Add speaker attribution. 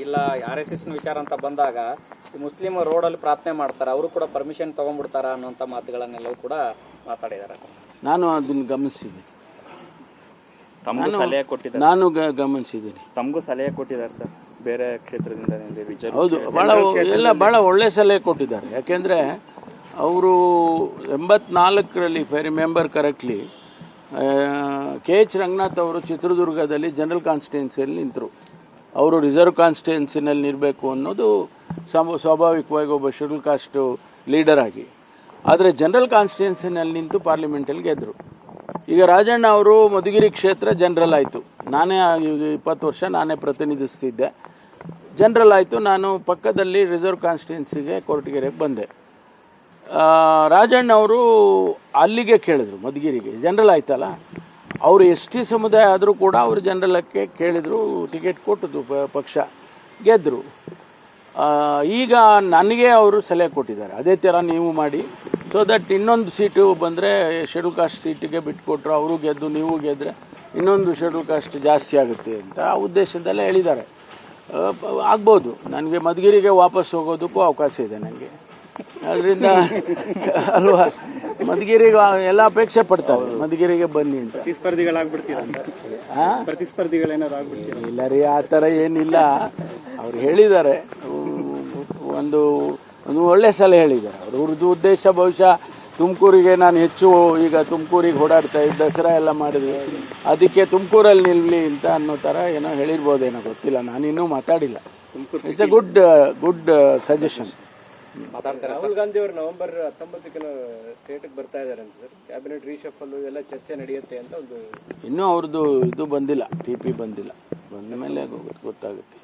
Speaker 1: ಇಲ್ಲ RSS ವಿಚಾರ ಅಂತ ಬಂದಾಗ ಮುಸ್ಲಿಂ ರೋಡಲ್ಲಿ ಪ್ರಾರ್ಥನೆ ಮಾಡ್ತಾರೆ, ಅವರು ಕೂಡ ಪರ್ಮಿಷನ್ ತಗೊಂಡ್ಬಿಡ್ತಾರ ಅನ್ನೋಂಥ ಮಾತುಗಳನ್ನೆಲ್ಲವೂ ಕೂಡ ಮಾತಾಡಿದ್ದಾರೆ.
Speaker 2: ನಾನು ಅದನ್ನು ಗಮನಿಸಿದ್ದೀನಿ,
Speaker 3: ನಾನು
Speaker 2: ಗಮನಿಸಿದ್ದೀನಿ.
Speaker 3: ತಮಗೂ ಸಲಹೆ ಕೊಟ್ಟಿದ್ದಾರೆ ಸರ್ ಬೇರೆ ಕ್ಷೇತ್ರದಿಂದ?
Speaker 2: ಹೌದು, ಭಾಳ ಒಳ್ಳೆ ಸಲಹೆ ಕೊಟ್ಟಿದ್ದಾರೆ. ಯಾಕೆಂದರೆ ಅವರು 84ರಲ್ಲಿ if I remember correctly KH Ranganath ಅವರು ಚಿತ್ರದುರ್ಗದಲ್ಲಿ ಜನರಲ್ ಕಾನ್ಸ್ಟಿಟ್ಯೂನ್ಸಿಯಲ್ಲಿ ನಿಂತರು. ಅವರು ರಿಸರ್ವ್ ಕಾನ್ಸ್ಟಿಟ್ಯೂನ್ಸಿನಲ್ಲಿ ನಿಲ್ಲಬೇಕು ಅನ್ನೋದು ಸ್ವಾಭಾವಿಕವಾಗಿ ಒಬ್ಬ ಶೆಡ್ಯೂಲ್ ಕಾಸ್ಟ್ ಲೀಡರ್ ಆಗಿ. ಆದರೆ ಜನರಲ್ ಕಾನ್ಸ್ಟಿಟ್ಯೂನ್ಸಿನಲ್ಲಿ ನಿಂತು ಪಾರ್ಲಿಮೆಂಟಲ್ಲಿ ಗೆದ್ದರು. ಈಗ ರಾಜಣ್ಣ ಅವರು ಮಧುಗಿರಿ ಕ್ಷೇತ್ರ ಜನರಲ್ ಆಯಿತು. ನಾನೇ 20 ವರ್ಷ ನಾನೇ ಪ್ರತಿನಿಧಿಸ್ತಿದ್ದೆ. ಜನರಲ್ ಆಯಿತು. ನಾನು ಪಕ್ಕದಲ್ಲಿ ರಿಸರ್ವ್ ಕಾನ್ಸ್ಟಿಟ್ಯೂನ್ಸಿಗೆ ಕೊರಟಗೆರೆಗೆ ಬಂದೆ. ರಾಜಣ್ಣ ಅವರು ಅಲ್ಲಿಗೆ ಕೇಳಿದ್ರು, ಮಧುಗಿರಿಗೆ ಜನರಲ್ ಆಯ್ತಲ್ಲ, ಅವರು ST ಸಮುದಾಯ ಆದರೂ ಕೂಡ ಅವರು ಜನರಲಕ್ಕೆ ಕೇಳಿದ್ರು, ಟಿಕೆಟ್ ಕೊಟ್ಟದ್ದು ಪಕ್ಷ, ಗೆದ್ದರು. ಈಗ ನನಗೆ ಅವರು ಸಲಹೆ ಕೊಟ್ಟಿದ್ದಾರೆ, ಅದೇ ಥರ ನೀವು ಮಾಡಿ, ಸೊ ದಟ್ ಇನ್ನೊಂದು ಸೀಟು ಬಂದರೆ ಶೆಡ್ಯೂಲ್ ಕಾಸ್ಟ್ ಸೀಟಿಗೆ ಬಿಟ್ಕೊಟ್ರು, ಅವರು ಗೆದ್ದು ನೀವು ಗೆದ್ದರೆ ಇನ್ನೊಂದು ಶೆಡ್ಯೂಲ್ ಕಾಸ್ಟ್ ಜಾಸ್ತಿ ಆಗುತ್ತೆ ಅಂತ ಆ ಉದ್ದೇಶದಲ್ಲೇ ಹೇಳಿದ್ದಾರೆ. ಆಗ್ಬೋದು, ನನಗೆ ಮಧುಗಿರಿಗೆ ವಾಪಸ್ ಹೋಗೋದಕ್ಕೂ ಅವಕಾಶ ಇದೆ ನನಗೆ. ಅದರಿಂದ ಅಲ್ವಾ, ಮಧುಗಿರಿಗೆ ಎಲ್ಲ ಅಪೇಕ್ಷೆ ಪಡ್ತಾರೆ, ಮಧುಗಿರಿಗೆ ಬನ್ನಿ ಅಂತ. ಇಲ್ಲ ರೀ, ಆ ಥರ ಏನಿಲ್ಲ. ಅವ್ರು ಹೇಳಿದ್ದಾರೆ, ಒಂದು ಒಳ್ಳೆ ಸಲಹೆ ಹೇಳಿದ್ದಾರೆ. ಅವ್ರದ್ದು ಉದ್ದೇಶ ಬಹುಶಃ ತುಮಕೂರಿಗೆ ನಾನು ಹೆಚ್ಚು ಈಗ ತುಮಕೂರಿಗೆ ಓಡಾಡ್ತಾ ಇದ್ದ, ದಸರಾ ಎಲ್ಲ ಮಾಡಿದ್ವಿ, ಅದಕ್ಕೆ ತುಮಕೂರಲ್ಲಿ ನಿಲ್ಲಿ ಅಂತ ಅನ್ನೋ ಥರ ಏನೋ ಹೇಳಿರ್ಬೋದೇನೋ, ಗೊತ್ತಿಲ್ಲ, ನಾನಿನ್ನೂ ಮಾತಾಡಿಲ್ಲ. It's A good suggestion.
Speaker 1: Rahul Gandhi ಅವರು ನವೆಂಬರ್ 19ಕ್ಕೆ ಸ್ಟೇಟ್ಗೆ ಬರ್ತಾ ಇದ್ದಾರೆ ಅಂತ ಸರ್, ಕ್ಯಾಬಿನೆಟ್ ರೀಶಫಲ್ ಎಲ್ಲ ಚರ್ಚೆ ನಡೆಯುತ್ತೆ ಅಂತ ಒಂದು.
Speaker 2: ಇನ್ನೂ ಅವ್ರದ್ದು ಇದು ಬಂದಿಲ್ಲ, TP ಬಂದಿಲ್ಲ, ಬಂದ ಮೇಲೆ ಗೊತ್ತಾಗುತ್ತೆ.